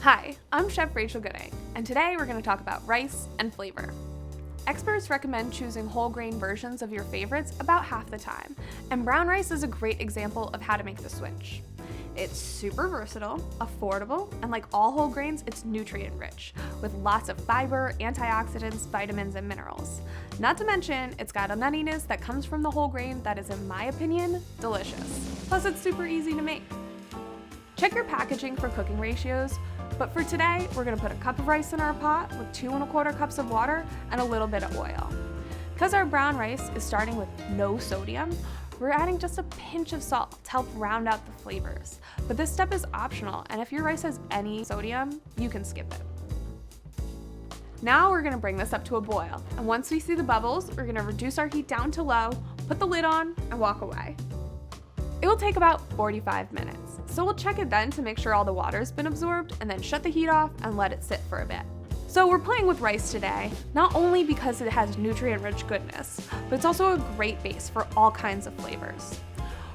Hi, I'm Chef Rachel Gooding, and today we're going to talk about rice and flavor. Experts recommend choosing whole grain versions of your favorites about half the time, and brown rice is a great example of how to make the switch. It's super versatile, affordable, and like all whole grains, it's nutrient rich, with lots of fiber, antioxidants, vitamins, and minerals. Not to mention, it's got a nuttiness that comes from the whole grain that is, in my opinion, delicious. Plus, it's super easy to make. Check your packaging for cooking ratios, but for today, we're gonna put a cup of rice in our pot with 2 1/4 cups of water and a little bit of oil. Because our brown rice is starting with no sodium, we're adding just a pinch of salt to help round out the flavors. But this step is optional, and if your rice has any sodium, you can skip it. Now we're gonna bring this up to a boil, and once we see the bubbles, we're gonna reduce our heat down to low, put the lid on, and walk away. It will take about 45 minutes, so we'll check it then to make sure all the water's been absorbed, and then shut the heat off and let it sit for a bit. So we're playing with rice today, not only because it has nutrient-rich goodness, but it's also a great base for all kinds of flavors.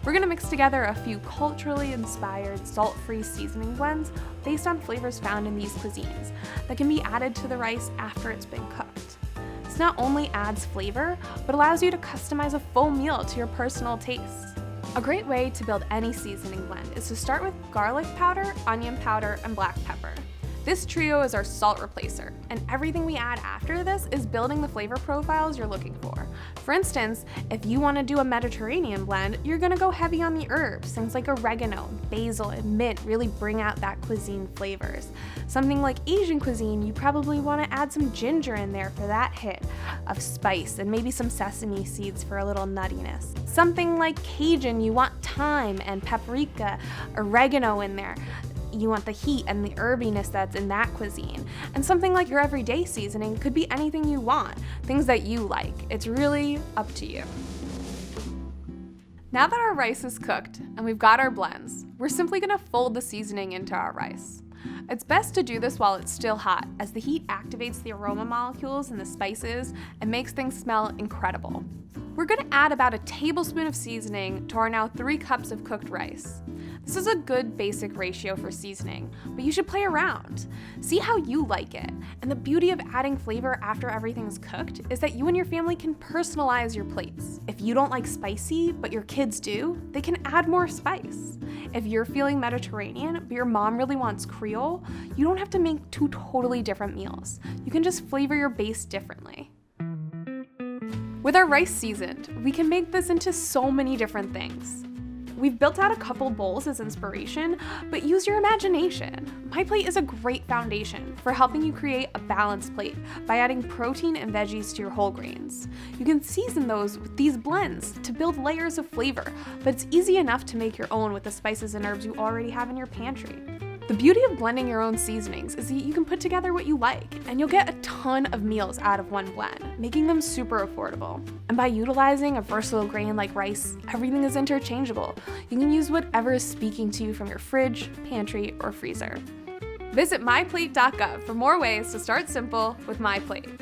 We're gonna mix together a few culturally inspired salt-free seasoning blends based on flavors found in these cuisines that can be added to the rice after it's been cooked. This not only adds flavor, but allows you to customize a full meal to your personal tastes. A great way to build any seasoning blend is to start with garlic powder, onion powder, and black pepper. This trio is our salt replacer, and everything we add after this is building the flavor profiles you're looking for. For instance, if you want to do a Mediterranean blend, you're going to go heavy on the herbs. Things like oregano, basil, and mint really bring out that cuisine flavors. Something like Asian cuisine, you probably want to add some ginger in there for that hit of spice, and maybe some sesame seeds for a little nuttiness. Something like Cajun, you want thyme and paprika, oregano in there. You want the heat and the herbiness that's in that cuisine. And something like your everyday seasoning could be anything you want, things that you like. It's really up to you. Now that our rice is cooked and we've got our blends, we're simply gonna fold the seasoning into our rice. It's best to do this while it's still hot, as the heat activates the aroma molecules in the spices and makes things smell incredible. We're gonna add about a tablespoon of seasoning to our now 3 cups of cooked rice. This is a good basic ratio for seasoning, but you should play around. See how you like it. And the beauty of adding flavor after everything's cooked is that you and your family can personalize your plates. If you don't like spicy, but your kids do, they can add more spice. If you're feeling Mediterranean, but your mom really wants Creole, you don't have to make 2 totally different meals. You can just flavor your base differently. With our rice seasoned, we can make this into so many different things. We've built out a couple bowls as inspiration, but use your imagination. MyPlate is a great foundation for helping you create a balanced plate by adding protein and veggies to your whole grains. You can season those with these blends to build layers of flavor, but it's easy enough to make your own with the spices and herbs you already have in your pantry. The beauty of blending your own seasonings is that you can put together what you like, and you'll get a ton of meals out of one blend, making them super affordable. And by utilizing a versatile grain like rice, everything is interchangeable. You can use whatever is speaking to you from your fridge, pantry, or freezer. Visit myplate.gov for more ways to start simple with MyPlate.